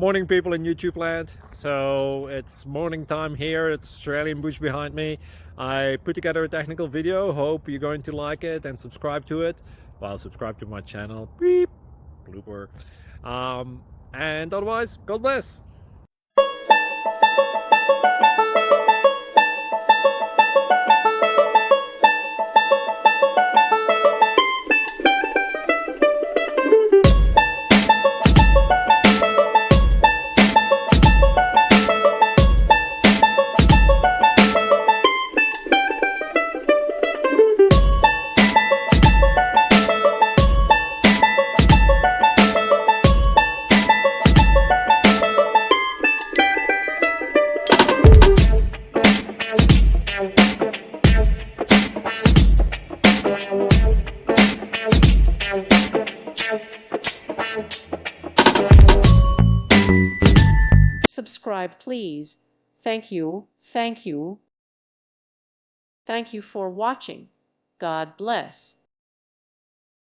Morning people in YouTube land. So it's morning time here. It's Australian bush behind me. I put together a technical video. Hope you're going to like it and subscribe to it. Well, subscribe to my channel. Beep. Blooper. And otherwise, God bless. Subscribe, please. Thank you. Thank you. Thank you for watching. God bless.